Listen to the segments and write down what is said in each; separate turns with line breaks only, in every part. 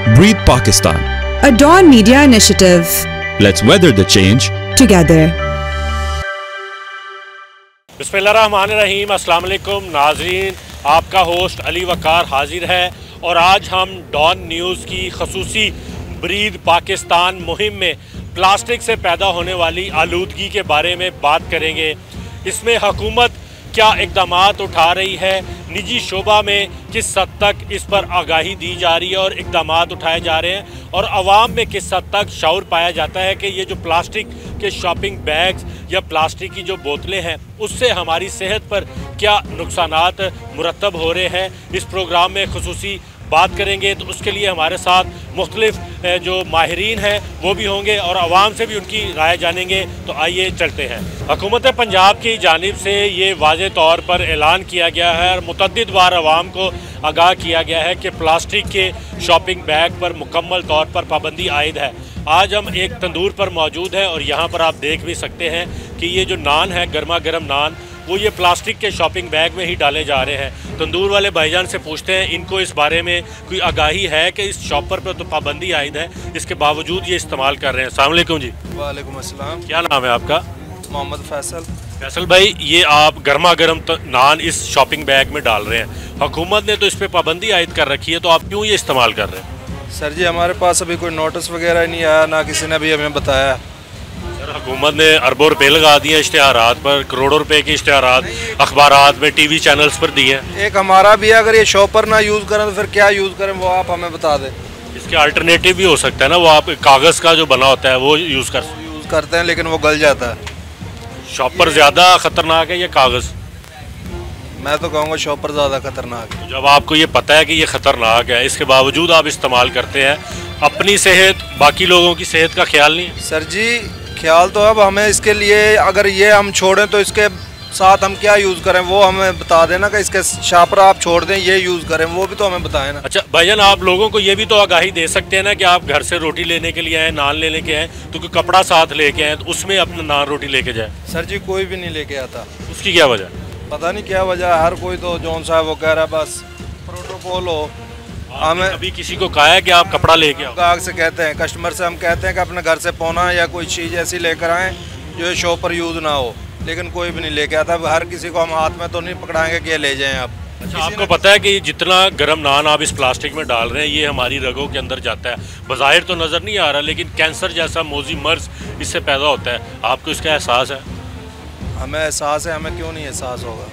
Breathe Pakistan.
A Dawn Media initiative.
Let's weather the change
together.
बिस्मिल्लाहिर्रहमानिर्रहीम। अस्सलाम वालेकुम नाज़रीन, आपका होस्ट अली वकार हाजिर है और आज हम डॉन न्यूज़ की खसूसी ब्रीद पाकिस्तान मुहिम में प्लास्टिक से पैदा होने वाली आलूदगी के बारे में बात करेंगे। इसमें हुकूमत क्या इक़दामात उठा रही है, निजी शोबा में किस हद तक इस पर आगाही दी जा रही है और इक़दामात उठाए जा रहे हैं, और आवाम में किस हद तक शऊर पाया जाता है कि ये जो प्लास्टिक के शॉपिंग बैग्स या प्लास्टिक की जो बोतलें हैं उससे हमारी सेहत पर क्या नुकसानात मुरतब हो रहे हैं। इस प्रोग्राम में खुसूसी बात करेंगे, तो उसके लिए हमारे साथ मुख्तलिफ जो माहिरीन हैं वो भी होंगे और आवाम से भी उनकी राय जानेंगे। तो आइए चलते हैं। हुकूमत पंजाब की जानिब से ये वाज़े तौर पर ऐलान किया गया है और मुतअद्दिद बार आवाम को आगाह किया गया है कि प्लास्टिक के शॉपिंग बैग पर मुकम्मल तौर पर पाबंदी आयद है। आज हम एक तंदूर पर मौजूद हैं और यहाँ पर आप देख भी सकते हैं कि ये जो नान है, गर्मा गर्म नान, वो ये प्लास्टिक के शॉपिंग बैग में ही डाले जा रहे हैं। तंदूर वाले भाईजान से पूछते हैं इनको इस बारे में कोई आगाही है कि इस शॉपर पर तो पाबंदी आयद है, इसके बावजूद ये इस्तेमाल कर रहे हैं। अस्सलाम वालेकुम जी।
वालेकुम अस्सलाम।
क्या नाम है आपका?
मोहम्मद फैसल।
फैसल भाई, ये आप गर्मा गर्म नान इस शॉपिंग बैग में डाल रहे हैं, हुकूमत ने तो इस पर पाबंदी आयद कर रखी है, तो आप क्यों ये इस्तेमाल कर रहे हैं?
सर जी, हमारे पास अभी कोई नोटिस वगैरह नहीं आया, ना किसी ने भी हमें बताया।
सर, हुकूमत ने अरबों रुपए लगा दिए इश्तिहारात पर, करोड़ों रुपए के इश्तिहारात अखबारात में, टीवी चैनल्स पर दिए हैं।
एक हमारा भी है, अगर ये शॉपर ना यूज़ करें तो फिर क्या यूज़ करें वो आप हमें बता दें।
इसके अल्टरनेटिव भी हो सकता है ना, वो आप कागज़ का जो बना होता है वो यूज़
करते हैं, लेकिन वो गल जाता है।
शॉपर ज़्यादा ख़तरनाक है या कागज़?
मैं तो कहूँगा शॉपर ज़्यादा ख़तरनाक है।
जब आपको ये पता है कि ये ख़तरनाक है, इसके बावजूद आप इस्तेमाल करते हैं, अपनी सेहत, बाकी लोगों की सेहत का ख्याल नहीं है?
सर जी, ख्याल तो अब हमें इसके लिए, अगर ये हम छोड़ें तो इसके साथ हम क्या यूज़ करें वो हमें बता देना कि इसके शॉपर आप छोड़ दें, ये यूज़ करें, वो भी तो हमें बताएं ना।
अच्छा भाईजान, आप लोगों को ये भी तो आगाही दे सकते हैं ना कि आप घर से रोटी लेने के लिए आए, नान लेने के आए, तो कोई कपड़ा साथ लेके आए तो उसमें अपना नान रोटी लेके जाए।
सर जी, कोई भी नहीं लेके आता।
उसकी क्या वजह?
पता नहीं क्या वजह है, हर कोई तो जौन सा है वो कह रहा है बस प्रोटोकॉल हो। हमें
अभी किसी को कहा है कि आप कपड़ा लेके आओ?
गाहक से कहते हैं, कस्टमर से हम कहते हैं कि अपने घर से पौना या कोई चीज़ ऐसी लेकर आएँ जो शॉपर यूज़ ना हो, लेकिन कोई भी नहीं लेके आता। हर किसी को हम हाथ में तो नहीं पकड़ाएंगे कि ये ले जाएं आप।
अच्छा, आपको पता है कि जितना गर्म नान आप इस प्लास्टिक में डाल रहे हैं ये हमारी रगों के अंदर जाता है, बज़ाहिर तो नज़र नहीं आ रहा, लेकिन कैंसर जैसा मोजी मर्ज इससे पैदा होता है। आपको इसका एहसास है?
हमें एहसास है। हमें क्यों नहीं एहसास होगा?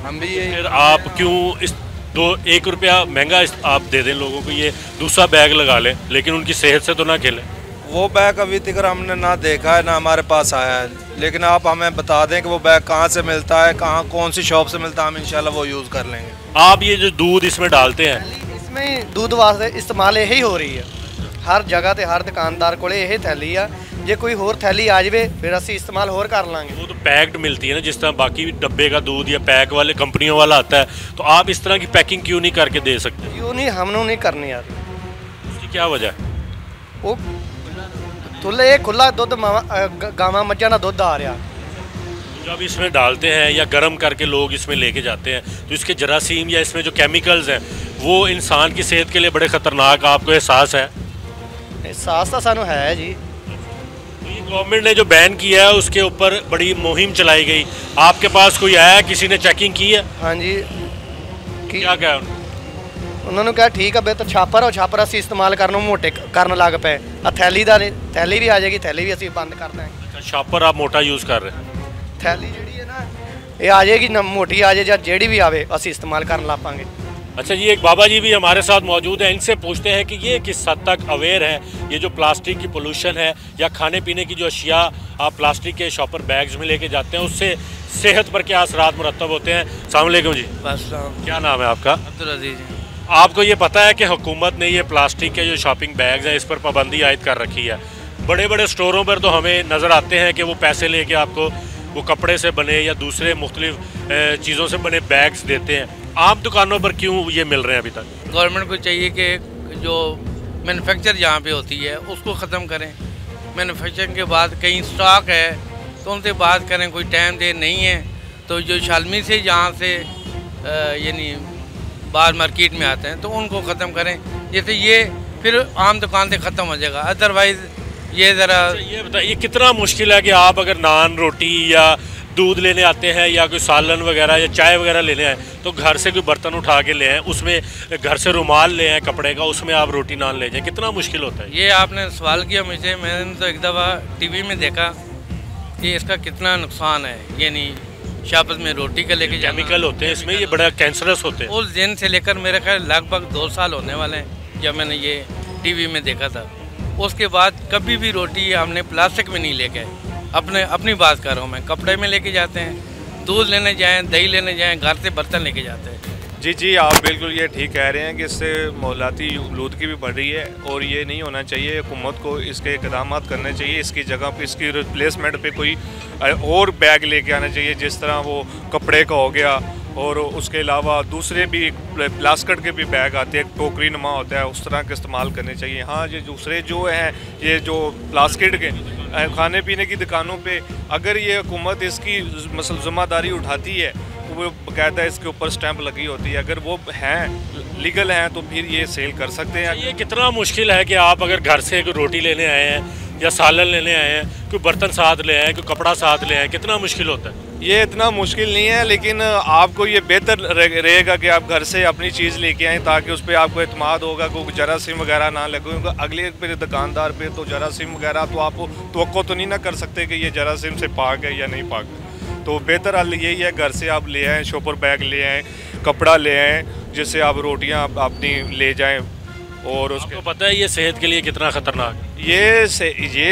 हम भी ये,
फिर आप क्यों इस एक रुपया महंगा आप दे दें लोगों को, ये दूसरा बैग लगा लें, लेकिन उनकी सेहत से तो ना खेलें।
वो बैग अभी तक हमने ना देखा है ना हमारे पास आया है, लेकिन आप हमें बता दें कि वो बैग कहाँ से मिलता है, कहाँ कौन सी शॉप से मिलता है, हम इंशाल्लाह वो यूज़ कर लेंगे।
आप ये जो दूध इसमें डालते हैं,
इसमें दूध वास्ते इस्तेमाल यही हो रही है, हर जगह ते हर दुकानदार को यही थैली है, जे कोई होर थैली आ जाए फिर असी इस्तेमाल होर कर लांगे।
वो तो पैक्ड मिलती है ना, जिस तरह बाकी डब्बे का दूध या पैक वाले कंपनियों वाला आता है, तो आप इस तरह की पैकिंग क्यों नहीं करके दे सकते?
क्यों नहीं, हमनों नहीं करनी यार।
उसकी क्या वजह है?
वो तुले खुला दुध गावा मज्झां दा दुध आ रहा,
जब इसमें डालते हैं या गर्म करके लोग इसमें लेके जाते हैं तो इसके जरासीम या इसमें जो केमिकल्स हैं वो इंसान की सेहत के लिए बड़े ख़तरनाक, आपको एहसास है?
एहसास तो सानू है जी।
ये गवर्नमेंट ने जो बैन किया है उसके ऊपर बड़ी मुहिम चलाई गई, आपके पास कोई आया, किसी ने चेकिंग की है?
हाँ जी।
क्या कहा
उन्होंने कहा ठीक है बेहतर छापर हो, छापर असी इस्तेमाल करना मोटे करन लग पे, थैली दा थैली भी आ जाएगी, थैली भी असी बंद कर देंगे।
अच्छा, शॉपर आप मोटा यूज़ कर रहे हैं?
थैली जी है ना, ये आ जाएगी ना, मोटी आ जाए या जेड़ी भी आवे असी इस्तेमाल करन लग पाएंगे।
अच्छा जी, एक बाबा जी भी हमारे साथ मौजूद हैं, इनसे पूछते हैं कि ये किस हद तक अवेयर है, ये जो प्लास्टिक की पोल्यूशन है या खाने पीने की जो अशिया आप प्लास्टिक के शॉपर बैग्स में लेके जाते हैं उससे सेहत पर क्या असरात मुरतब होते हैं। अस्सलाम वालेकुम जी। क्या नाम है आपका?
अब्दुल अजीज।
आपको ये पता है कि हुकूमत ने ये प्लास्टिक के जो शॉपिंग बैग्स हैं इस पर पाबंदी आयद कर रखी है? बड़े बड़े स्टोरों पर तो हमें नज़र आते हैं कि वो पैसे लेके आपको वो कपड़े से बने या दूसरे मुख्तलिफ चीज़ों से बने बैग्स देते हैं, आम दुकानों पर क्यों ये मिल रहे हैं अभी तक?
गवर्नमेंट को चाहिए कि जो मैन्युफैक्चर जहाँ पे होती है उसको ख़त्म करें। मैन्युफैक्चरिंग के बाद कहीं स्टॉक है तो उनसे बात करें, कोई टाइम दे नहीं है तो जो शालमी से जहाँ से यानी बाहर मार्केट में आते हैं तो उनको ख़त्म करें। जैसे ये फिर आम दुकान से ख़त्म हो जाएगा। अदरवाइज़ ये ज़रा
ये बताइए कितना मुश्किल है कि आप अगर नान रोटी या दूध लेने आते हैं या कोई सालन वगैरह या चाय वगैरह लेने आए तो घर से कोई बर्तन उठा के ले आए, उसमें घर से रुमाल ले आए कपड़े का, उसमें आप रोटी नान ले जाएं, कितना मुश्किल होता है?
ये आपने सवाल किया मुझे, मैंने तो एक दफ़ा टीवी में देखा कि इसका कितना नुकसान है, यानी शाबत में रोटी का लेके
केमिकल होते हैं इसमें, ये बड़ा कैंसरस होते हैं।
उस दिन से लेकर मेरे ख्याल लगभग 2 साल होने वाले हैं जब मैंने ये टीवी में देखा था। उसके बाद कभी भी रोटी हमने प्लास्टिक में नहीं लेके, अपनी बात कर रहा हूँ मैं, कपड़े में लेके जाते हैं, दूध लेने जाएं, दही लेने जाएं, घर से बर्तन लेके जाते हैं।
जी आप बिल्कुल ये ठीक कह रहे हैं कि इससे मोहलाती आलूदगी भी बढ़ रही है और ये नहीं होना चाहिए। हुकूमत को इसके इक़दाम करने चाहिए, इसकी जगह पे इसकी रिप्लेसमेंट पे कोई और बैग लेके आना चाहिए, जिस तरह वो कपड़े का हो गया और उसके अलावा दूसरे भी प्लास्टिक के भी बैग आते हैं, टोकरी नुमा होता है, उस तरह के इस्तेमाल करने चाहिए। हाँ, ये दूसरे जो हैं, ये जो प्लास्टिक के खाने पीने की दुकानों पे अगर ये हुकूमत इसकी मसल ज़िम्मेदारी उठाती है, वो बाकायदा इसके ऊपर स्टैंप लगी होती है, अगर वो हैं लीगल हैं तो फिर ये सेल कर सकते हैं।
ये कितना मुश्किल है कि आप अगर घर से कोई रोटी लेने आए हैं या सालन लेने आए हैं, कोई बर्तन साथ ले आए, कोई कपड़ा साथ ले आए, कितना मुश्किल होता है?
ये इतना मुश्किल नहीं है, लेकिन आपको ये बेहतर रहेगा कि आप घर से अपनी चीज़ लेके आएँ ताकि उस पर आपको एतमाद होगा, कोई जरासीम वगैरह ना लगे। क्योंकि अगले पे दुकानदार पे तो जरासीम वगैरह तो आप तवक्को तो नहीं ना कर सकते कि ये जरासीम से पाक है या नहीं पाक है। तो बेहतर हल यही है, घर से आप ले आएँ, शॉपर बैग ले आएँ, कपड़ा ले आएँ, जिससे आप रोटियाँ अपनी ले जाएँ। और उसको
पता है ये सेहत के लिए कितना ख़तरनाक है?
ये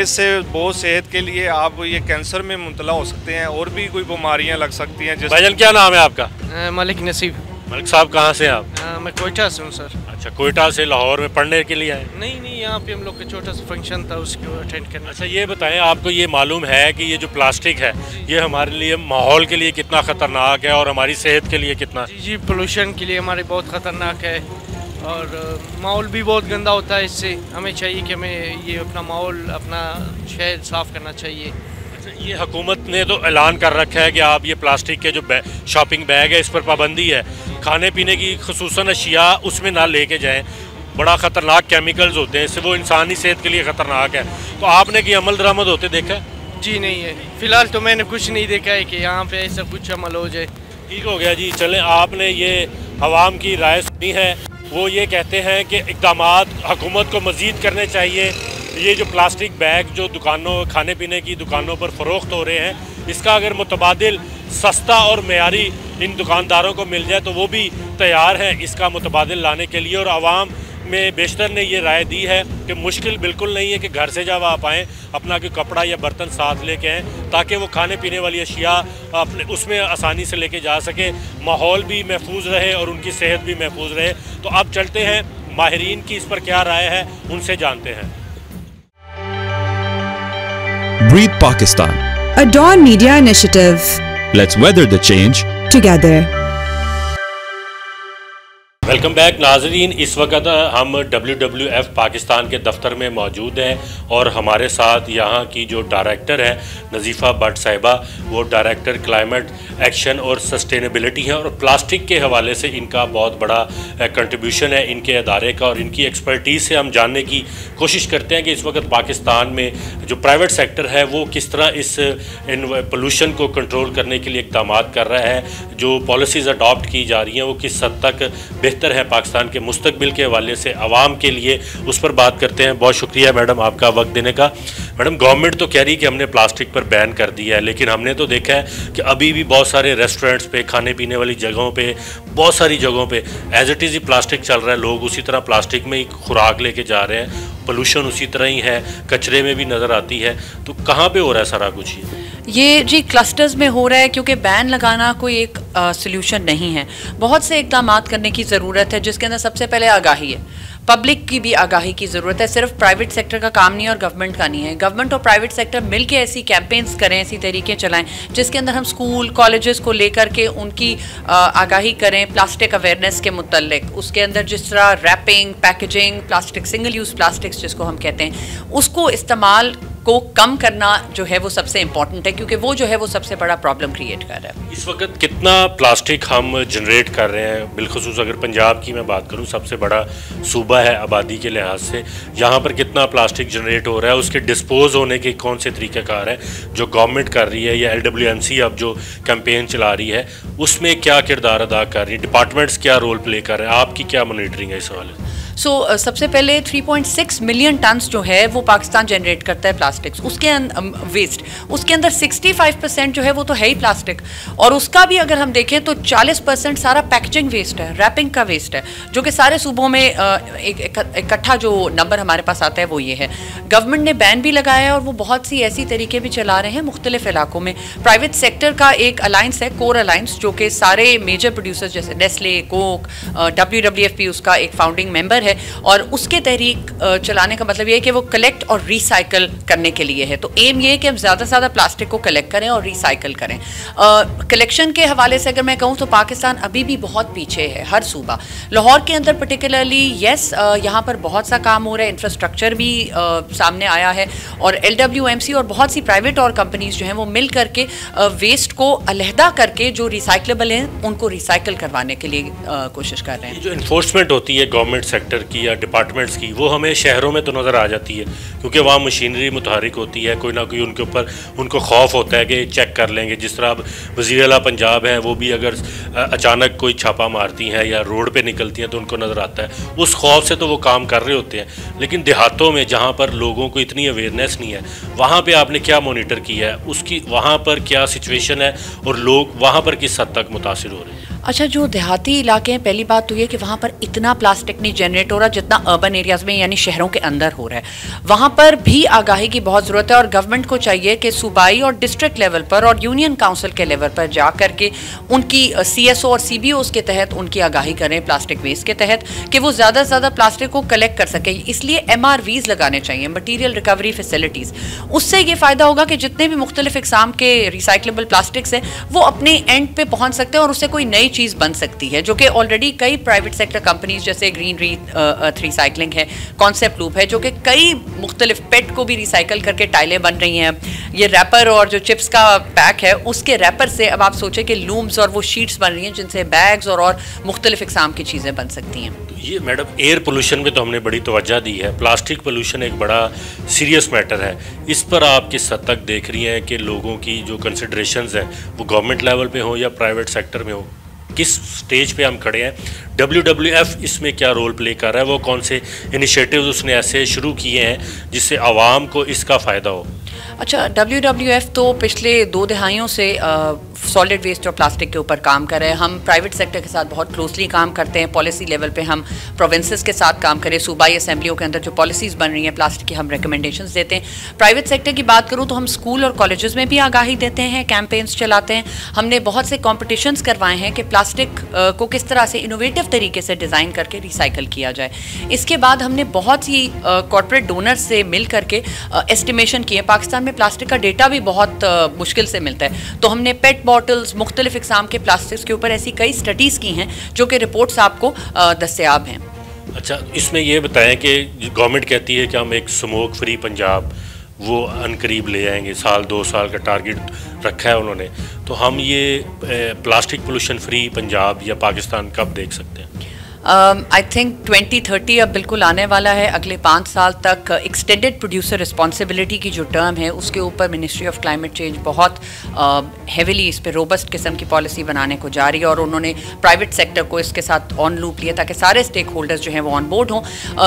से बहुत सेहत के लिए आप ये कैंसर में मुबतला हो सकते हैं और भी कोई बीमारियां लग सकती हैं।
भाईजान क्या नाम है आपका?
मलिक नसीब।
मलिक साहब कहाँ से आप?
मैं कोयटा से हूँ सर।
अच्छा, कोयटा से लाहौर में पढ़ने के लिए आए?
नहीं, यहाँ पे हम लोग का छोटा सा फंक्शन था, उसको अटेंड करना।
अच्छा, ये बताएं, आपको ये मालूम है कि ये जो प्लास्टिक है ये हमारे लिए, माहौल के लिए कितना ख़तरनाक है और हमारी सेहत के लिए कितना?
जी, पोल्यूशन के लिए हमारे बहुत ख़तरनाक है और माहौल भी बहुत गंदा होता है इससे। हमें चाहिए कि हमें ये अपना माहौल, अपना शहर साफ़ करना चाहिए।
ये हुकूमत ने तो ऐलान कर रखा है कि आप ये प्लास्टिक के जो शॉपिंग बैग है इस पर पाबंदी है, खाने पीने की खुसूसन अशिया उसमें ना लेके जाएं, बड़ा ख़तरनाक केमिकल्स होते हैं, इससे वो इंसानी सेहत के लिए ख़तरनाक है। तो आपने कि अमल दरामद होते देखा है?
जी नहीं है, फ़िलहाल तो मैंने कुछ नहीं देखा है कि यहाँ पे ऐसा कुछ अमल हो जाए।
ठीक हो गया जी। चलें, आपने ये अवाम की राय सुनी है, वो ये कहते हैं कि इक़दामात हुकूमत को मज़ीद करने चाहिए। ये जो प्लास्टिक बैग जो दुकानों, खाने पीने की दुकानों पर फ़रोख्त हो रहे हैं, इसका अगर मुतबादिल सस्ता और मेयारी इन दुकानदारों को मिल जाए तो वो भी तैयार हैं इसका मुतबादिल लाने के लिए। और आवाम में बेशतर ने ये राय दी है कि मुश्किल बिल्कुल नहीं है कि घर से जब आप आएँ अपना कोई कपड़ा या बर्तन साथ लेके आएँ ताकि वो खाने पीने वाली अशिया अपने उसमें आसानी से लेके जा सके, माहौल भी महफूज रहे और उनकी सेहत भी महफूज रहे। तो अब चलते हैं, माहिरीन की इस पर क्या राय है उनसे जानते हैं।
Breathe Pakistan.
A Dawn Media initiative.
Let's weather the change
Together.
Welcome back नाजरीन। इस वक्त हम WWF पाकिस्तान के दफ्तर में मौजूद हैं और हमारे साथ यहाँ की जो डायरेक्टर है नज़ीफ़ा भट्ट साहिबा, वो डायरेक्टर क्लाइमेट एक्शन और सस्टेनेबिलिटी है और प्लास्टिक के हवाले से इनका बहुत बड़ा कंट्रीब्यूशन है इनके अदारे का। और इनकी एक्सपर्टीज़ से हम जानने की कोशिश करते हैं कि इस वक्त पाकिस्तान में जो प्राइवेट सेक्टर है वो किस तरह इस पोल्यूशन को कंट्रोल करने के लिए इक़दाम कर रहा है, जो पॉलिसीज़ अडॉप्ट की जा रही हैं वो किस हद तक बेहतर है पाकिस्तान के मुस्तकबिल के हवाले से आवाम के लिए, उस पर बात करते हैं। बहुत शुक्रिया मैडम आपका वक्त देने का। मैडम, गवर्नमेंट तो कह रही कि हमने प्लास्टिक पर बैन कर दिया है, लेकिन हमने तो देखा है कि अभी भी बहुत सारे रेस्टोरेंट्स पे, खाने पीने वाली जगहों पे, बहुत सारी जगहों पे एज इट इज़ ही प्लास्टिक चल रहा है। लोग उसी तरह प्लास्टिक में ही खुराक लेके जा रहे हैं, पोल्यूशन उसी तरह ही है, कचरे में भी नज़र आती है। तो कहाँ पे हो रहा है सारा कुछ?
ये जी क्लस्टर्स में हो रहा है, क्योंकि बैन लगाना कोई एक सॉल्यूशन नहीं है। बहुत से इक़दाम करने की ज़रूरत है, जिसके अंदर सबसे पहले आगाही है, पब्लिक की भी आगाही की ज़रूरत है। सिर्फ प्राइवेट सेक्टर का काम नहीं है और गवर्नमेंट का नहीं है। गवर्नमेंट और प्राइवेट सेक्टर मिलकर ऐसी कैंपेन्स करें, ऐसी तरीके चलाएं जिसके अंदर हम स्कूल कॉलेजेस को लेकर के उनकी आगाही करें प्लास्टिक अवेयरनेस के मुतल्लिक। उसके अंदर जिस तरह wrapping, packaging, plastic, single use plastics जिसको हम कहते हैं, उसको इस्तेमाल को कम करना जो है वो सबसे इम्पॉर्टेंट है, क्योंकि वो जो है वो सबसे बड़ा प्रॉब्लम क्रिएट कर रहा है।
इस वक्त कितना प्लास्टिक हम जनरेट कर रहे हैं? बिलखुसूस अगर पंजाब की मैं बात करूं, सबसे बड़ा सूबा है आबादी के लिहाज से, यहाँ पर कितना प्लास्टिक जनरेट हो रहा है, उसके डिस्पोज होने के कौन से तरीक़ाकार है जो गवर्नमेंट कर रही है, या LWMC अब जो कैंपेन चला रही है उसमें क्या किरदार अदा कर रही है, डिपार्टमेंट्स क्या रोल प्ले कर रहे हैं, आपकी क्या मॉनिटरिंग है इस हवाले से?
सबसे पहले 3.6 मिलियन टन्स जो है वो पाकिस्तान जनरेट करता है प्लास्टिक्स, उसके वेस्ट, उसके अंदर 65% जो है वो तो है ही प्लास्टिक, और उसका भी अगर हम देखें तो 40% सारा पैकेजिंग वेस्ट है, रैपिंग का वेस्ट है, जो कि सारे सूबों में इकट्ठा जो नंबर हमारे पास आता है वो ये है। गवर्नमेंट ने बैन भी लगाया है और वो बहुत सी ऐसी तरीके भी चला रहे हैं मुख्तलिफ इलाकों में। प्राइवेट सेक्टर का एक अलायंस है, कोर अलायंस, जो कि सारे मेजर प्रोड्यूसर्स जैसे नेस्ले, कोक, WWF उसका एक फाउंडिंग मेंबर है, और उसके तहरीक चलाने का मतलब ये है कि वो कलेक्ट और रिसाइकल करने के लिए है। तो एम ये है कि हम ज़्यादा से ज़्यादा प्लास्टिक को कलेक्ट करें और रिसाइकल करें। कलेक्शन के हवाले से अगर मैं कहूँ तो पाकिस्तान अभी भी बहुत पीछे है, हर सूबा। लाहौर के अंदर पर्टिकुलरली यहाँ पर बहुत सा काम हो रहा है, इंफ्रास्ट्रक्चर भी सामने आया है, और LWMC और बहुत सी प्राइवेट और कंपनीज जो हैं वो मिल करके वेस्ट को अलहदा करके जो रिसाइकलेबल हैं उनको रिसाइकल करवाने के लिए कोशिश कर रहे हैं।
जो इन्फोर्समेंट होती है गवर्नमेंट सेक्टर की या डिपार्टमेंट्स की, वो हमें शहरों में तो नज़र आ जाती है क्योंकि वहाँ मशीनरी मुतहरिक होती है, कोई ना कोई उनके ऊपर उनको खौफ होता है कि चेक कर लेंगे। जिस तरह अब वज़ीर आला पंजाब हैं, वो भी अगर अचानक कोई छापा मारती हैं या रोड पे निकलती हैं तो उनको नज़र आता है, उस खौफ से तो वो काम कर रहे होते हैं। लेकिन देहातों में जहाँ पर लोगों को इतनी अवेयरनेस नहीं है, वहाँ पर आपने क्या मोनीटर किया है, उसकी वहाँ पर क्या सिचुएशन है और लोग वहाँ पर किस हद तक मुतासिर हो रहे हैं?
अच्छा, जो देहाती इलाके हैं, पहली बात तो ये कि वहाँ पर इतना प्लास्टिक नहीं जनरेट हो रहा जितना अर्बन एरियाज़ में यानी शहरों के अंदर हो रहा है। वहाँ पर भी आगाही की बहुत ज़रूरत है और गवर्नमेंट को चाहिए कि सूबाई और डिस्ट्रिक्ट लेवल पर और यूनियन काउंसिल के लेवल पर जा करके उनकी CSO और CBOs के तहत उनकी आगाही करें प्लास्टिक वेस्ट के तहत, कि वो ज़्यादा से ज़्यादा प्लास्टिक को कलेक्ट कर सके। इसलिए MRVs लगाने चाहिए, मटीरियल रिकवरी फैसिलिटीज़। उससे ये फ़ायदा होगा कि जितने भी मुख्तलिफ इकसाम के रिसाइकलेबल प्लास्टिक्स हैं वो अपने एंड पे पहुँच सकते हैं और उससे कोई नई चीज़ बन सकती है, जो कि ऑलरेडी कई प्राइवेट सेक्टर कंपनीज जैसे ग्रीन अर्थ रिसाइकलिंग है, कॉन्सेप्ट लूप है, जो कि कई मुख्तलिफ पेट को भी रिसाइकल करके टाइलें बन रही हैं। ये रैपर और जो चिप्स का पैक है उसके रैपर से अब आप सोचें कि लूम्स और वो शीट्स बन रही हैं जिनसे बैग्स और मुख्तलिफ इकसाम की चीज़ें बन सकती हैं।
ये मैडम, एयर पोल्यूशन में तो हमने बड़ी तवज्जो दी है, प्लास्टिक पोल्यूशन एक बड़ा सीरियस मैटर है। इस पर आप किस हद तक देख रही हैं कि लोगों की जो कंसिडरेशंस हैं वो गवर्नमेंट लेवल पे हो या प्राइवेट सेक्टर में हो, किस स्टेज पे हम खड़े हैं? WWF इसमें क्या रोल प्ले कर रहा है? वो कौन से इनिशिएटिव्स उसने ऐसे शुरू किए हैं जिससे आवाम को इसका फ़ायदा हो?
अच्छा, WWF तो पिछले 2 दहाइयों से सॉलिड वेस्ट और प्लास्टिक के ऊपर काम कर रहे हैं। हम प्राइवेट सेक्टर के साथ बहुत क्लोजली काम करते हैं, पॉलिसी लेवल पे हम प्रोविंसेस के साथ काम करें, सूबाई असेंबलियों के अंदर जो पॉलिसीज़ बन रही हैं प्लास्टिक की हम रिकमेंडेशंस देते हैं। प्राइवेट सेक्टर की बात करूँ तो हम स्कूल और कॉलेजेस में भी आगाही देते हैं, कैंपेन्स चलाते हैं। हमने बहुत से कॉम्पिटिशन्स करवाए हैं कि प्लास्टिक को किस तरह से इनोवेटिव तरीके से डिज़ाइन करके रिसाइकल किया जाए। इसके बाद हमने बहुत सी कॉर्पोरेट डोनर्स से मिल करके एस्टिमेशन किए। पाकिस्तान में प्लास्टिक का डेटा भी बहुत मुश्किल से मिलता है, तो हमने पेट बॉटल्स, मुख्तलिफ इकसाम के प्लास्टिक्स के ऊपर ऐसी कई स्टडीज़ की हैं जो कि रिपोर्ट्स आपको दस्तयाब हैं।
अच्छा, इसमें ये बताएं कि गवर्नमेंट कहती है कि हम एक स्मोक फ्री पंजाब वो अनकरीब ले आएंगे, 1-2 साल का टारगेट रखा है उन्होंने, तो हम ये प्लास्टिक पोल्यूशन फ्री पंजाब या पाकिस्तान कब देख सकते हैं?
आई थिंक 2030 अब बिल्कुल आने वाला है। अगले 5 साल तक एक्सटेंडेड प्रोड्यूसर रिस्पॉन्सिबिलिटी की जो टर्म है उसके ऊपर मिनिस्ट्री ऑफ क्लाइमेट चेंज बहुत हेविली इस पर रोबस्ट किस्म की पॉलिसी बनाने को जा रही है, और उन्होंने प्राइवेट सेक्टर को इसके साथ ऑन लूप लिया ताकि सारे स्टेक होल्डर्स जो हैं वो ऑन बोर्ड हों,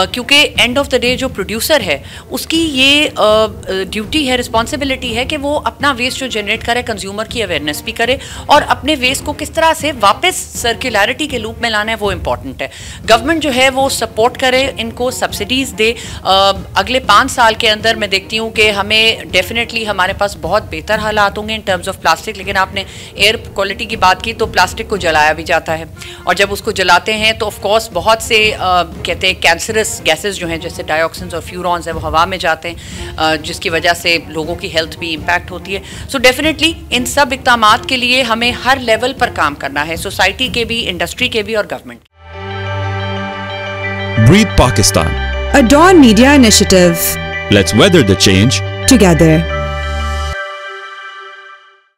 क्योंकि एंड ऑफ द डे जो प्रोड्यूसर है उसकी ये ड्यूटी है, रिस्पॉन्सिबिलिटी है कि वो अपना वेस्ट जो जनरेट करे कंज्यूमर की अवेयरनेस भी करे और अपने वेस्ट को किस तरह से वापस सर्कुलरिटी के लूप में लाना है वो इम्पॉर्टेंट है। गवर्नमेंट जो है वो सपोर्ट करे, इनको सब्सिडीज़ दे। अगले 5 साल के अंदर मैं देखती हूँ कि हमें डेफिनेटली हमारे पास बहुत बेहतर हालात होंगे इन टर्म्स ऑफ प्लास्टिक। लेकिन आपने एयर क्वालिटी की बात की, तो प्लास्टिक को जलाया भी जाता है, और जब उसको जलाते हैं तो ऑफ कोर्स बहुत से कहते हैं कैंसरस गैसेस जो हैं जैसे डाइऑक्सिन्स और फ्यूरॉन्स हैं वो हवा में जाते हैं, जिसकी वजह से लोगों की हेल्थ भी इम्पैक्ट होती है। सो डेफिनेटली इन सब इक़दामात के लिए हमें हर लेवल पर काम करना है, सोसाइटी के भी, इंडस्ट्री के भी और government.
Breathe Pakistan.
A Dawn Media initiative.
Let's weather the change
together.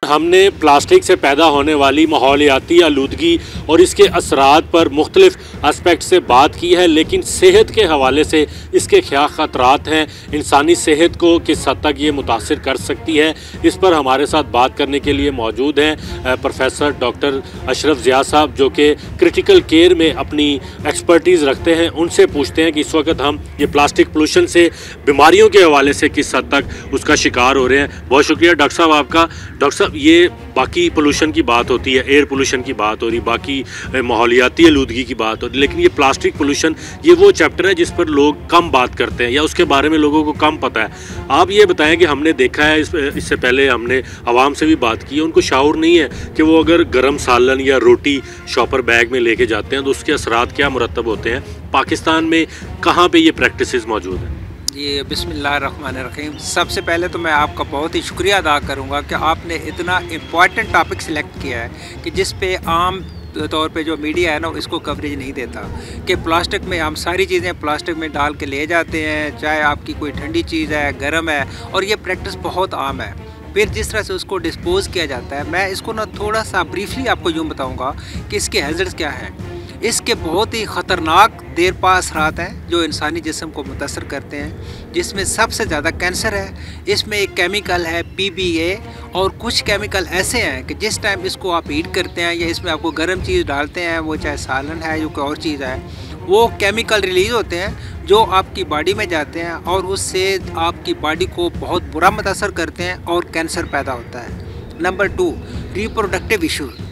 हमने प्लास्टिक से पैदा होने वाली माहौलियाती आलूदगी और इसके असरात पर मुख्तलिफ एस्पेक्ट से बात की है, लेकिन सेहत के हवाले से इसके क्या ख़तरात हैं, इंसानी सेहत को किस हद तक ये मुतासिर कर सकती है, इस पर हमारे साथ बात करने के लिए मौजूद हैं प्रोफेसर डॉक्टर अशरफ ज़िया साहब, जो कि क्रिटिकल केयर में अपनी एक्सपर्टीज़ रखते हैं। उनसे पूछते हैं कि इस वक्त हम ये प्लास्टिक पोल्यूशन से बीमारियों के हवाले से किस हद तक उसका शिकार हो रहे हैं। बहुत शुक्रिया डॉक्टर साहब आपका। डॉक्टर साहब, ये बाकी पोल्यूशन की बात होती है, एयर पोल्यूशन की बात हो रही, बाकी माहौलियाती आलूदगी की बात हो रही, लेकिन ये प्लास्टिक पोल्यूशन ये वो चैप्टर है जिस पर लोग कम बात करते हैं या उसके बारे में लोगों को कम पता है। आप ये बताएं कि हमने देखा है, इससे पहले हमने आवाम से भी बात की है, उनको शाऊर नहीं है कि वो अगर गर्म सालन या रोटी शॉपर बैग में लेके जाते हैं तो उसके असरात क्या मुरतब होते हैं। पाकिस्तान में कहाँ पर ये प्रैक्टिसेस मौजूद हैं?
जी, बिस्मिल्लाहिर्रहमानिर्रहीम। सबसे पहले तो मैं आपका बहुत ही शुक्रिया अदा करूंगा कि आपने इतना इम्पॉर्टेंट टॉपिक सिलेक्ट किया है कि जिस पे आम तौर पे जो मीडिया है ना इसको कवरेज नहीं देता, कि प्लास्टिक में हम सारी चीज़ें प्लास्टिक में डाल के ले जाते हैं, चाहे आपकी कोई ठंडी चीज़ है, गर्म है, और ये प्रैक्टिस बहुत आम है। फिर जिस तरह से उसको डिस्पोज किया जाता है, मैं इसको ना थोड़ा सा ब्रीफली आपको यूँ बताऊँगा कि इसके हैज़र्ड्स क्या हैं। इसके बहुत ही ख़तरनाक देरपा असरात हैं जो इंसानी जिस्म को मुतासर करते हैं, जिसमें सबसे ज़्यादा कैंसर है। इसमें एक केमिकल है PBA, और कुछ केमिकल ऐसे हैं कि जिस टाइम इसको आप हीट करते हैं या इसमें आपको गर्म चीज़ डालते हैं, वो चाहे सालन है या कोई और चीज़ है, वो केमिकल रिलीज़ होते हैं जो आपकी बॉडी में जाते हैं और उससे आपकी बॉडी को बहुत बुरा मुतासर करते हैं और कैंसर पैदा होता है। Number 2, reproductive issues.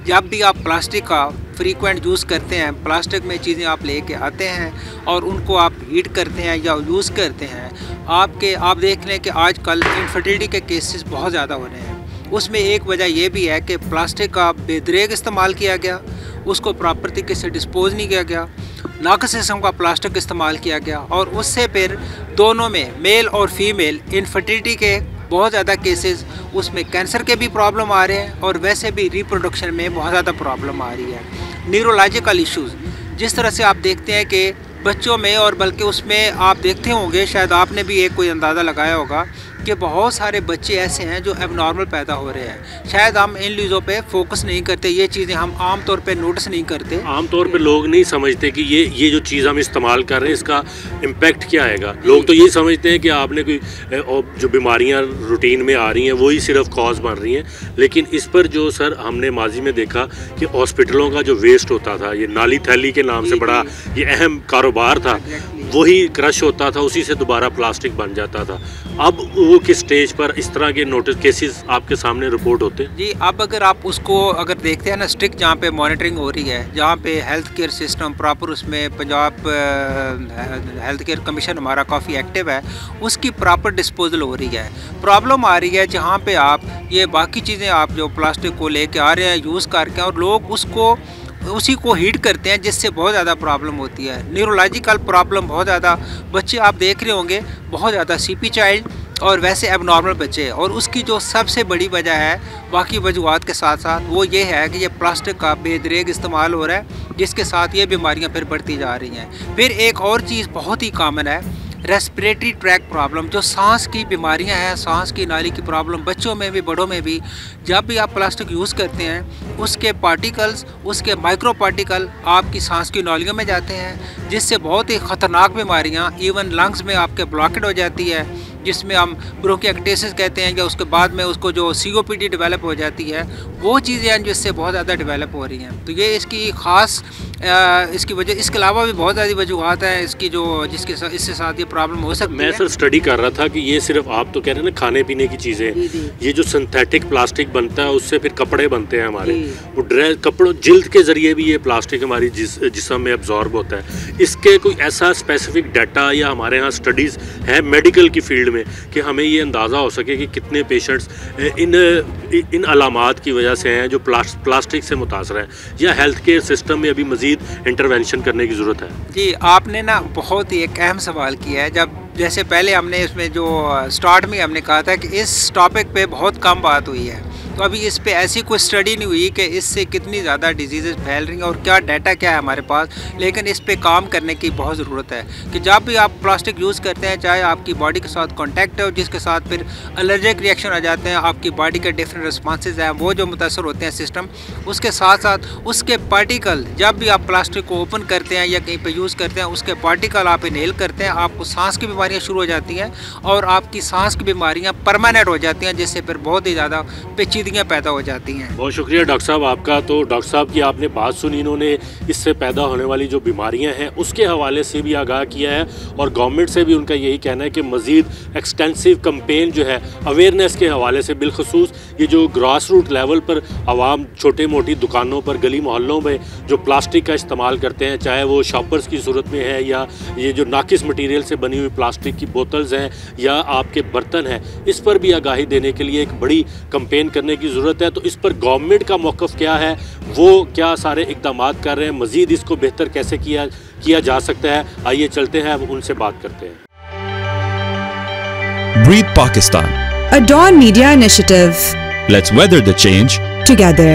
जब भी आप प्लास्टिक का फ्रीक्वेंट यूज़ करते हैं, प्लास्टिक में चीज़ें आप लेके आते हैं और उनको आप हीट करते हैं या यूज़ करते हैं, आप देख लें कि आजकल इनफर्टिलिटी के केसेस बहुत ज़्यादा हो रहे हैं। उसमें एक वजह यह भी है कि प्लास्टिक का बेदरेग इस्तेमाल किया गया, उसको प्रॉपर तरीके से डिस्पोज नहीं किया गया, नाक़िस किस्म का प्लास्टिक इस्तेमाल किया गया, और उससे फिर दोनों में मेल और फीमेल इनफर्टिलिटी के बहुत ज़्यादा केसेस, उसमें कैंसर के भी प्रॉब्लम आ रहे हैं और वैसे भी रिप्रोडक्शन में बहुत ज़्यादा प्रॉब्लम आ रही है। न्यूरोलॉजिकल इश्यूज़, जिस तरह से आप देखते हैं कि बच्चों में, और बल्कि उसमें आप देखते होंगे, शायद आपने भी एक कोई अंदाज़ा लगाया होगा कि बहुत सारे बच्चे ऐसे हैं जो एबनॉर्मल पैदा हो रहे हैं। शायद हम इन चीज़ों पे फोकस नहीं करते, ये चीज़ें हम आम तौर पे नोटिस नहीं करते।
आम तौर पे लोग नहीं समझते कि ये जो चीज़ हम इस्तेमाल कर रहे हैं इसका इम्पेक्ट क्या आएगा। लोग तो ये समझते हैं कि आपने कोई जो बीमारियां रूटीन में आ रही हैं वही सिर्फ कॉज बन रही हैं, लेकिन इस पर जो सर हमने माजी में देखा कि हॉस्पिटलों का जो वेस्ट होता था, ये नाली थैली के नाम से बड़ा ये अहम कारोबार था, वही क्रश होता था, उसी से दोबारा प्लास्टिक बन जाता था। अब वो किस स्टेज पर इस तरह के नोटिस केसेस आपके सामने रिपोर्ट होते हैं?
जी, अब अगर आप उसको अगर देखते हैं ना, स्ट्रिक्ट जहाँ पे मॉनिटरिंग हो रही है, जहाँ पे हेल्थ केयर सिस्टम प्रॉपर, उसमें पंजाब हेल्थ केयर कमीशन हमारा काफ़ी एक्टिव है, उसकी प्रॉपर डिस्पोजल हो रही है। प्रॉब्लम आ रही है जहाँ पे आप ये बाकी चीज़ें आप जो प्लास्टिक को लेके आ रहे हैं यूज़ करके, और लोग उसी को हीट करते हैं, जिससे बहुत ज़्यादा प्रॉब्लम होती है। न्यूरोलॉजिकल प्रॉब्लम बहुत ज़्यादा, बच्चे आप देख रहे होंगे बहुत ज़्यादा CP चाइल्ड और वैसे एबनॉर्मल बच्चे, और उसकी जो सबसे बड़ी वजह है बाकी वजूहत के साथ साथ वो ये है कि ये प्लास्टिक का बेदरेग इस्तेमाल हो रहा है, जिसके साथ ये बीमारियां फिर बढ़ती जा रही हैं। फिर एक और चीज़ बहुत ही कॉमन है, रेस्पिरेटरी ट्रैक प्रॉब्लम, जो सांस की बीमारियां हैं, सांस की नाली की प्रॉब्लम, बच्चों में भी बड़ों में भी। जब भी आप प्लास्टिक यूज़ करते हैं, उसके पार्टिकल्स, उसके माइक्रो पार्टिकल आपकी सांस की नालियों में जाते हैं, जिससे बहुत ही ख़तरनाक बीमारियां, इवन लंग्स में आपके ब्लॉकेट हो जाती है, जिसमें हम ब्रोंकिएक्टेसिस कहते हैं, या उसके बाद में उसको जो COPD डेवलप हो जाती है, वो चीज़ें हैं जिससे बहुत ज़्यादा डेवलप हो रही हैं। तो ये इसकी ख़ास इसकी वजह, इसके अलावा भी बहुत ज़्यादा वजूहत हैं इसकी, जो इससे साथ ये प्रॉब्लम हो सकती है।
मैं सर स्टडी कर रहा था कि ये सिर्फ आप तो कह रहे हैं ना खाने पीने की चीज़ें, ये जो सिंथेटिक प्लास्टिक बनता है उससे फिर कपड़े बनते हैं हमारे, वो ड्रेस कपड़ों जिल्द के ज़रिए भी ये प्लास्टिक हमारी जिस्म में एब्जॉर्ब होता है। इसके कोई ऐसा स्पेसिफिक डाटा या हमारे यहाँ स्टडीज़ है मेडिकल की फील्ड में कि हमें ये अंदाज़ा हो सके कि कितने पेशेंट्स इन अलामात की वजह से हैं जो प्लास्टिक से मुतासर हैं, या हेल्थ केयर सिस्टम में अभी मज़ीद इंटरवेंशन करने की ज़रूरत है?
जी, आपने ना बहुत ही एक अहम सवाल किया है। जब जैसे पहले हमने इसमें जो स्टार्ट में हमने कहा था कि इस टॉपिक पे बहुत कम बात हुई है, तो अभी इस पे ऐसी कोई स्टडी नहीं हुई कि इससे कितनी ज़्यादा डिजीज़ फैल रही हैं और क्या डाटा क्या है हमारे पास, लेकिन इस पे काम करने की बहुत ज़रूरत है कि जब भी आप प्लास्टिक यूज़ करते हैं, चाहे आपकी बॉडी के साथ कॉन्टैक्ट है जिसके साथ फिर एलर्जिक रिएक्शन आ जाते हैं, आपकी बॉडी के डिफरेंट रिस्पॉन्सेज हैं वो जो मुतासर होते हैं सिस्टम, उसके साथ साथ उसके पार्टिकल, जब भी आप प्लास्टिक को ओपन करते हैं या कहीं पर यूज़ करते हैं, उसके पार्टिकल आप इनहेल करते हैं, आपको सांस की बीमारियाँ शुरू हो जाती हैं और आपकी सांस की बीमारियाँ परमानेंट हो जाती हैं, जिससे फिर बहुत ही ज़्यादा पेचीदगियाँ पैदा हो जाती हैं।
बहुत शुक्रिया डॉक्टर साहब आपका। तो डॉक्टर साहब की आपने बात सुनी, इन्होंने इससे पैदा होने वाली जो बीमारियां हैं उसके हवाले से भी आगाह किया है और गवर्नमेंट से भी उनका यही कहना है कि मज़ीद एक्सटेंसिव कैंपेन जो है अवेयरनेस के हवाले से, बिलखसूस ये जो ग्रास रूट लेवल पर आवाम छोटे मोटी दुकानों पर गली मोहल्लों में जो प्लास्टिक का इस्तेमाल करते हैं, चाहे वो शॉपर्स की सूरत में है या ये जो नाकिस मटीरियल से बनी हुई प्लास्टिक की बोतल्स हैं या आपके बर्तन हैं, इस पर भी आगाही देने के लिए एक बड़ी कैंपेन करने की ज़रूरत है। तो इस पर गवर्नमेंट का मौक़िफ़ क्या है, वो क्या सारे इक़दाम कर रहे हैं, मज़ीद इसको बेहतर कैसे किया जा सकता है, आइए चलते हैं अब उनसे बात करते हैं।
Breathe Pakistan.
A Dawn Media initiative.
Let's weather the change
Together.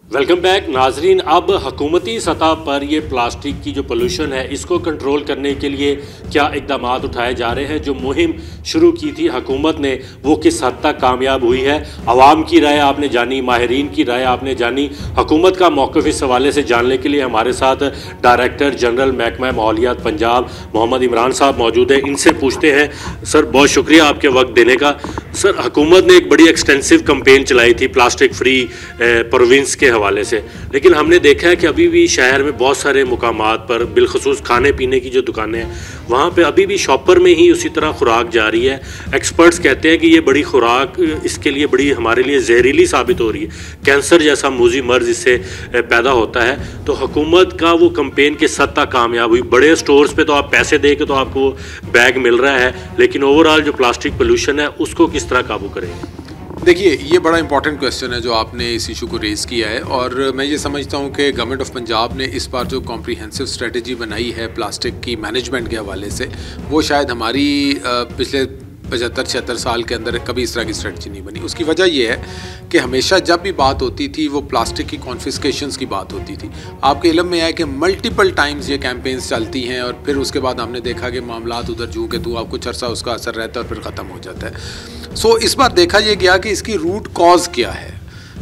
Welcome back नाजरीन। अब हुकूमती सतह पर ये प्लास्टिक की जो पोल्यूशन है इसको कंट्रोल करने के लिए क्या इक़दाम उठाए जा रहे हैं। जो मुहिम शुरू की थी हुकूमत ने वो किस हद तक कामयाब हुई है, आवाम की राय आपने जानी, माहिरीन की राय आपने जानी, हुकूमत का मौक़िफ़ इस हवाले से जानने के लिए हमारे साथ डायरेक्टर जनरल महकमा माहौलियात पंजाब मोहम्मद इमरान साहब मौजूद हैं। इनसे पूछते हैं। सर बहुत शुक्रिया आपके वक्त देने का। सर हुकूमत ने एक बड़ी एक्सटेंसिव कैंपेन चलाई थी प्लास्टिक फ्री प्रोविंस के हवाले से, लेकिन हमने देखा है कि अभी भी शहर में बहुत सारे मुकामात पर, बिलखसूस खाने पीने की जो दुकानें हैं वहाँ पे अभी भी शॉपर में ही उसी तरह खुराक जा रही है। एक्सपर्ट्स कहते हैं कि ये बड़ी खुराक इसके लिए बड़ी हमारे लिए जहरीली साबित हो रही है, कैंसर जैसा मूजी मर्ज इससे पैदा होता है। तो हुकूमत का वो कैंपेन किस हद तक कामयाब हुई? बड़े स्टोर्स पे तो आप पैसे दे के तो आपको बैग मिल रहा है, लेकिन ओवरऑल जो प्लास्टिक पोल्यूशन है उसको किस तरह काबू करेंगे?
देखिए ये बड़ा इंपॉर्टेंट क्वेश्चन है जो आपने इस इशू को रेज़ किया है, और मैं ये समझता हूँ कि गवर्नमेंट ऑफ पंजाब ने इस बार जो कॉम्प्रिहेंसिव स्ट्रेटजी बनाई है प्लास्टिक की मैनेजमेंट के हवाले से, वो शायद हमारी पिछले 75-76 साल के अंदर कभी इस तरह की स्ट्रेटजी नहीं बनी। उसकी वजह यह है कि हमेशा जब भी बात होती थी वो प्लास्टिक की कॉन्फिस्केशंस की बात होती थी। आपके इल्म में है कि मल्टीपल टाइम्स ये कैंपेन्स चलती हैं और फिर उसके बाद हमने देखा कि मामलात उधर जू के तू आप कुछ अर्सा उसका असर रहता है और फिर ख़त्म हो जाता है। सो इस बार देखा यह गया कि इसकी रूट कॉज क्या है।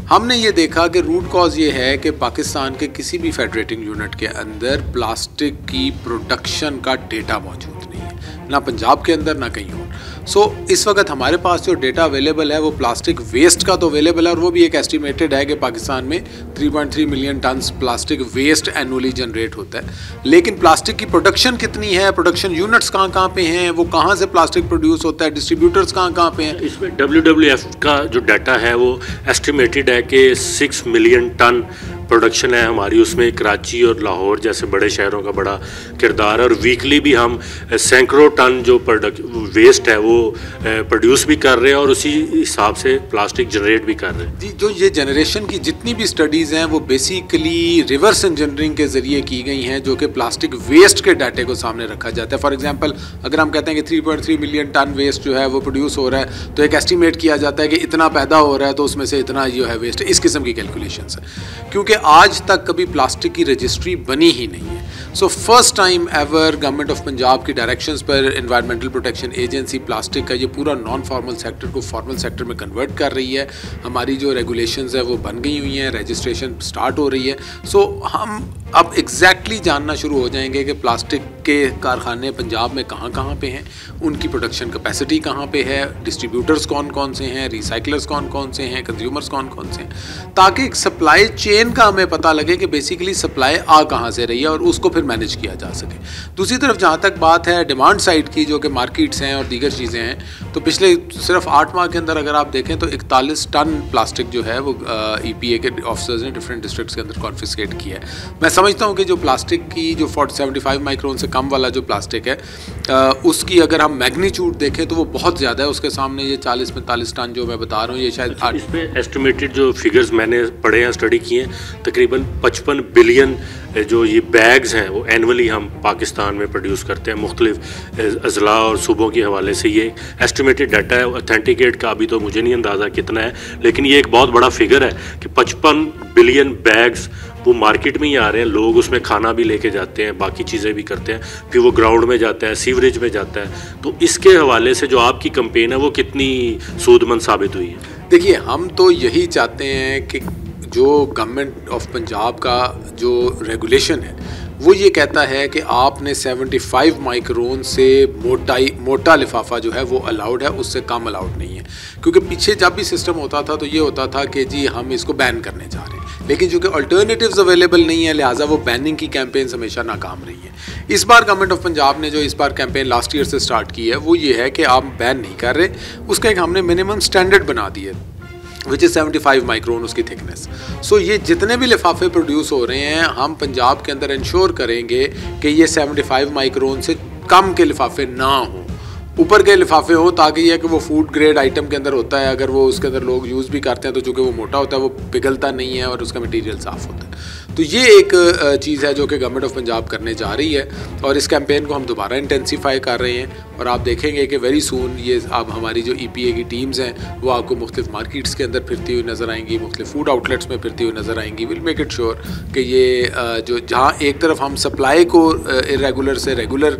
हमने ये देखा कि रूट कॉज ये है कि पाकिस्तान के किसी भी फेडरेटिंग यूनिट के अंदर प्लास्टिक की प्रोडक्शन का डेटा मौजूद नहीं है, ना पंजाब के अंदर ना कहीं और। सो इस वक्त हमारे पास जो डेटा अवेलेबल है वो प्लास्टिक वेस्ट का तो अवेलेबल है, और वो भी एक एस्टिमेटेड है कि पाकिस्तान में 3.3 million tons plastic waste annually generate होता है। लेकिन प्लास्टिक की प्रोडक्शन कितनी है, प्रोडक्शन यूनिट्स कहाँ पे हैं, वो कहाँ से प्लास्टिक प्रोड्यूस होता है, डिस्ट्रीब्यूटर्स कहाँ पे हैं।
इसमें WWF का जो डाटा है वो एस्टिमेटेड है कि 6 मिलियन टन प्रोडक्शन है हमारी, उसमें कराची और लाहौर जैसे बड़े शहरों का बड़ा किरदार है, और वीकली भी हम सैकड़ों टन जो वेस्ट है वो प्रोड्यूस भी कर रहे हैं और उसी हिसाब से प्लास्टिक जनरेट भी कर रहे हैं।
जी, जो ये जनरेशन की जितनी भी स्टडीज़ हैं वो बेसिकली रिवर्स इंजीनियरिंग के ज़रिए की गई हैं, जो कि प्लास्टिक वेस्ट के डाटे को सामने रखा जाता है। फॉर एग्जांपल अगर हम कहते हैं कि 3.3 मिलियन टन वेस्ट जो है वो प्रोड्यूस हो रहा है, तो एक एस्टिमेट किया जाता है कि इतना पैदा हो रहा है तो उसमें से इतना जो है वेस्ट, इस किस्म की कैलकुलेशंस है। क्योंकि आज तक कभी प्लास्टिक की रजिस्ट्री बनी ही नहीं है। So first time ever government of Punjab की डायरेक्शंस पर एनवायरमेंटल प्रोटेक्शन एजेंसी प्लास्टिक का ये पूरा नॉन फॉर्मल सेक्टर को फॉर्मल सेक्टर में कन्वर्ट कर रही है। हमारी जो रेगुलेशंस है वो बन गई हुई हैं, रजिस्ट्रेशन स्टार्ट हो रही है। सो हम अब एग्जैक्टली जानना शुरू हो जाएंगे कि प्लास्टिक के कारखाने पंजाब में कहाँ कहाँ पे हैं, उनकी प्रोडक्शन कैपेसिटी कहाँ पे है, डिस्ट्रीब्यूटर्स कौन कौन से हैं, रिसाइकलर्स कौन कौन से हैं, कंज्यूमर्स कौन कौन से हैं, ताकि एक सप्लाई चेन का हमें पता लगे कि बेसिकली सप्लाई आ कहाँ से रही है और उसको फिर मैनेज किया जा सके। दूसरी तरफ जहाँ तक बात है डिमांड साइड की, जो कि मार्केट्स हैं और दीगर चीज़ें हैं, तो पिछले सिर्फ 8 माह के अंदर अगर आप देखें तो 41 टन प्लास्टिक जो है वो EPA के ऑफिसर्स ने डिफरेंट डिस्ट्रिक्ट्स के अंदर कॉन्फिस्केट किया है। मैं समझता हूँ कि जो प्लास्टिक की जो 75 माइक्रोन से कम वाला जो प्लास्टिक है उसकी अगर हम मैग्नीट्यूड देखें तो वो बहुत ज़्यादा है उसके सामने। ये 40-45 टन जो मैं बता रहा हूँ, ये शायद
इसमें एस्टिमेटेड जो फिगर्स मैंने पढ़े हैं, स्टडी किए हैं, तकरीबन 55 बिलियन जो ये बैग्स हैं वो एनुअली हम पाकिस्तान में प्रोड्यूस करते हैं मुख्तलिफ अजला और सूबों के हवाले से। ये एस्टिमेटेड डाटा है, ऑथेंटिकेट का अभी तो मुझे नहीं अंदाज़ा कितना है, लेकिन ये एक बहुत बड़ा फिगर है कि 55 बिलियन बैग्स वो मार्केट में ही आ रहे हैं। लोग उसमें खाना भी लेके जाते हैं, बाकी चीज़ें भी करते हैं, फिर वो ग्राउंड में जाता है, सीवरेज में जाता है। तो इसके हवाले से जो आपकी कंपेन है वो कितनी सूदमंद साबित हुई है?
देखिए, हम तो यही चाहते हैं कि जो गवर्नमेंट ऑफ पंजाब का जो रेगुलेशन है वो ये कहता है कि आपने 75 माइक्रोन से मोटा लिफाफा जो है वो अलाउड है, उससे कम अलाउड नहीं है। क्योंकि पीछे जब भी सिस्टम होता था तो ये होता था कि जी हम इसको बैन करने जा रहे हैं, लेकिन चूँकि अल्टरनेटिव्स अवेलेबल नहीं है लिहाजा वो बैनिंग की कैंपेन्स हमेशा नाकाम रही है। इस बार गवर्नमेंट ऑफ पंजाब ने जो इस बार कैंपेन लास्ट ईयर से स्टार्ट की है वो ये है कि आप बैन नहीं कर रहे, उसका एक हमने मिनिमम स्टैंडर्ड बना दिया है विच इज़ 75 माइक्रोन उसकी थिकनेस। सो ये जितने भी लिफाफे प्रोड्यूस हो रहे हैं हम पंजाब के अंदर इंश्योर करेंगे कि ये 75 माइक्रोन से कम के लिफाफे ना हों, ऊपर के लिफाफे हो, ताकि यह कि वो फूड ग्रेड आइटम के अंदर होता है, अगर वो उसके अंदर लोग यूज़ भी करते हैं तो चूँकि वो मोटा होता है वो पिघलता नहीं है और उसका मटीरियल साफ़ होता है। तो ये एक चीज़ है जो कि गवर्नमेंट ऑफ पंजाब करने जा रही है और इस कैंपेन को हम दोबारा इंटेंसीफाई कर रहे हैं और आप देखेंगे कि वेरी सून ये अब हमारी जो EPA की टीम्स हैं वो आपको मुख्तलिफ मार्केट्स के अंदर फिरती हुई नज़र आएंगी, मुख्तलिफ फूड आउटलेट्स में फिरती हुई नज़र आएंगी। विल मेक इट श्योर कि ये जो जहाँ एक तरफ हम सप्लाई को इरेगुलर से रेगुलर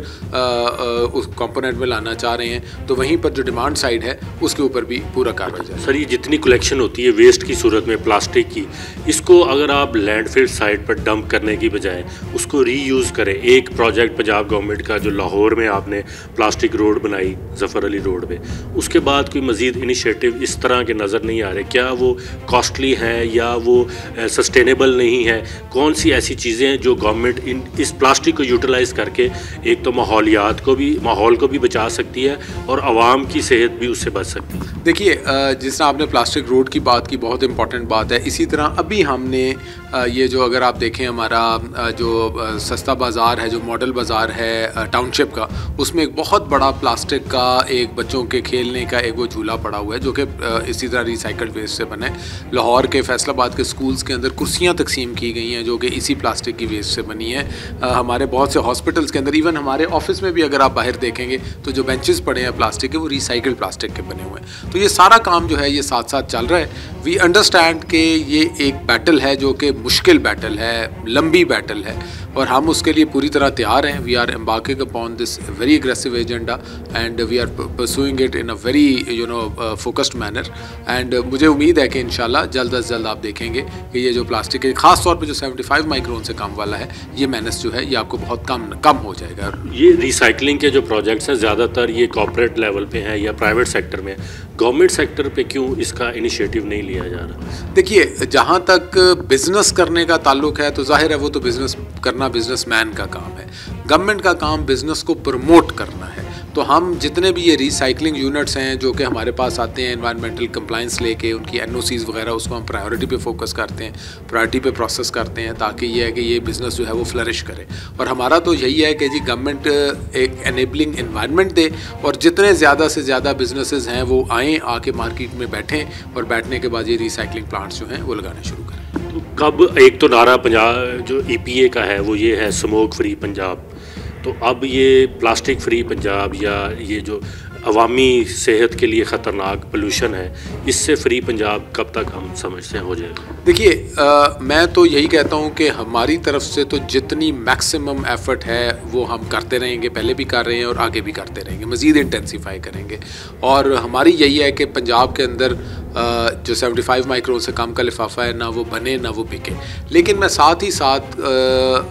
उस कंपोनेंट में लाना चाह रहे हैं तो वहीं पर जो डिमांड साइड है उसके ऊपर भी पूरा कार्रवाई जाए।
सर, ये जितनी कलेक्शन होती है वेस्ट की सूरत में प्लास्टिक की, इसको अगर आप लैंडफिल साइट पर डंप करने की बजाय उसको रीयूज़ करें। एक प्रोजेक्ट पंजाब गवर्नमेंट का जो लाहौर में आपने प्लास्टिक रोड बनाई ज़फ़र अली रोड पे, उसके बाद कोई मज़ीद इनिशिएटिव इस तरह के नज़र नहीं आ रहे? क्या वो कॉस्टली हैं या वो सस्टेनेबल नहीं है? कौन सी ऐसी चीज़ें हैं जो गवर्नमेंट इस प्लास्टिक को यूटिलाइज़ करके एक तो माहौल को भी बचा सकती है और आवाम की सेहत भी उससे बच सकती है?
देखिए, जिस तरह आपने प्लास्टिक रोड की बात की, बहुत इंपॉर्टेंट बात है। इसी तरह अभी हमने ये जो अगर आप देखें हमारा जो सस्ता बाज़ार है, जो मॉडल बाज़ार है टाउनशिप का, उसमें एक बहुत बड़ा प्लास्टिक का एक बच्चों के खेलने का एक वो झूला पड़ा हुआ है जो कि इसी तरह रिसाइकल्ड वेस्ट से बने। लाहौर के फैसलाबाद के स्कूल्स के अंदर कुर्सियाँ तकसीम की गई हैं जो कि इसी प्लास्टिक की वेस्ट से बनी है। हमारे बहुत से हॉस्पिटल्स के अंदर, इवन हमारे ऑफिस में भी अगर आप बाहर देखेंगे तो जो बेंचेस पड़े हैं प्लास्टिक के वो रिसाइकल्ड प्लास्टिक के बने हुए हैं। तो ये सारा काम जो है ये साथ साथ चल रहा है। वी अंडरस्टैंड कि ये एक बैटल है जो कि मुश्किल बैटल है, लंबी बैटल है और हम उसके लिए पूरी तरह तैयार हैं। We are embarking upon this very aggressive agenda and we are pursuing it in a very focused manner and मुझे उम्मीद है कि इंशाल्लाह जल्द अज जल्द आप देखेंगे कि ये जो प्लास्टिक है, ख़ास तौर पे जो 75 माइक्रोन से कम वाला है, ये मेनास जो है ये आपको बहुत कम हो जाएगा।
ये रिसाइकलिंग के जो प्रोजेक्ट्स हैं ज़्यादातर ये कॉर्पोरेट लेवल पे हैं या प्राइवेट सेक्टर में, गवर्नमेंट सेक्टर पे क्यों इसका इनिशिएटिव नहीं लिया जा रहा?
देखिए, जहाँ तक बिज़नेस करने का ताल्लुक है तो जाहिर है वो तो बिज़नेस करना बिजनेसमैन का काम है। गवर्नमेंट का काम बिज़नेस को प्रमोट करना है। तो हम जितने भी ये रिसाइकलिंग यूनिट्स हैं जो कि हमारे पास आते हैं एनवायरमेंटल कंप्लाइंस लेके, उनकी NOCs वगैरह, उसको हम प्रायोरिटी पे फोकस करते हैं, प्रायोरिटी पे प्रोसेस करते हैं ताकि ये है कि ये बिज़नेस जो है वो फ्लरिश करे। और हमारा तो यही है कि जी गवर्नमेंट एक एनेबलिंग एनवायरनमेंट दे और जितने ज़्यादा से ज़्यादा बिजनेसेस हैं वो आएँ, आके मार्केट में बैठें और बैठने के बाद ये रिसाइकलिंग प्लांट्स जो हैं वो लगाने शुरू करें।
तो कब एक तो नारा पंजाब जो EPA का है वो ये है स्मोक फ्री पंजाब, तो अब ये प्लास्टिक फ्री पंजाब या ये जो अवामी सेहत के लिए ख़तरनाक पोल्यूशन है, इससे फ्री पंजाब कब तक हम समझते हैं हो जाएगा?
देखिए, मैं तो यही कहता हूँ कि हमारी तरफ से तो जितनी मैक्सिमम एफ़र्ट है वो हम करते रहेंगे, पहले भी कर रहे हैं और आगे भी करते रहेंगे, मज़ीद इंटेंसीफाई करेंगे। और हमारी यही है कि पंजाब के अंदर जो 75 माइक्रोन से कम का लिफाफा है ना वो बने ना वो बिके। लेकिन मैं साथ ही साथ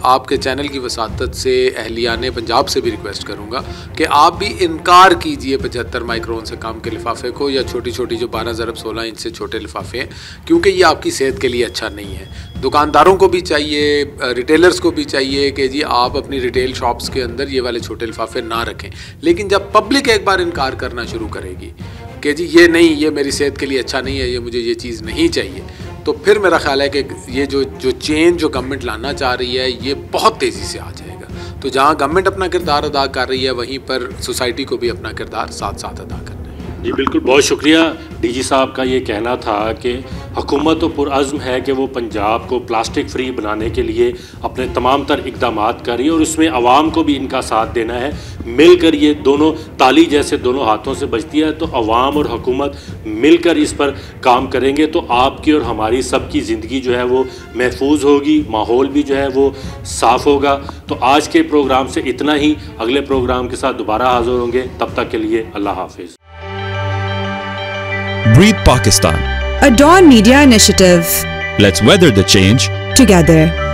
आपके चैनल की वसातत से अहलियाने पंजाब से भी रिक्वेस्ट करूँगा कि आप भी इनकार कीजिए 75 माइक्रोन से कम के लिफाफे को या छोटी छोटी जो 12 ज़रब 16 इंच से छोटे लिफाफे हैं, क्योंकि ये आपकी सेहत के लिए अच्छा नहीं है। दुकानदारों को भी चाहिए, रिटेलर्स को भी चाहिए कि जी आप अपनी रिटेल शॉप्स के अंदर ये वाले छोटे लिफाफे ना रखें। लेकिन जब पब्लिक एक बार इनकार करना शुरू करेगी कि जी ये नहीं, ये मेरी सेहत के लिए अच्छा नहीं है, ये मुझे ये चीज़ नहीं चाहिए, तो फिर मेरा ख्याल है कि ये जो चेंज जो गवर्नमेंट लाना चाह रही है ये बहुत तेज़ी से आ जाएगा। तो जहाँ गवर्नमेंट अपना किरदार अदा कर रही है, वहीं पर सोसाइटी को भी अपना किरदार साथ साथ अदा करना है।
जी बिल्कुल, बहुत शुक्रिया। डीजी साहब का ये कहना था कि हुकूमत तो पुरअज़्म है कि वो पंजाब को प्लास्टिक फ्री बनाने के लिए अपने तमाम तर इक़दाम कर रही है और उसमें आवाम को भी इनका साथ देना है। मिलकर ये दोनों ताली जैसे दोनों हाथों से बजती है, तो आवाम और हुकूमत मिलकर इस पर काम करेंगे तो आपकी और हमारी सबकी ज़िंदगी जो है वो महफूज होगी, माहौल भी जो है वो साफ़ होगा। तो आज के प्रोग्राम से इतना ही, अगले प्रोग्राम के साथ दोबारा हाज़िर होंगे, तब तक के लिए अल्लाह हाफिज़।
Breathe Pakistan.
A Dawn Media initiative.
Let's weather the change
Together.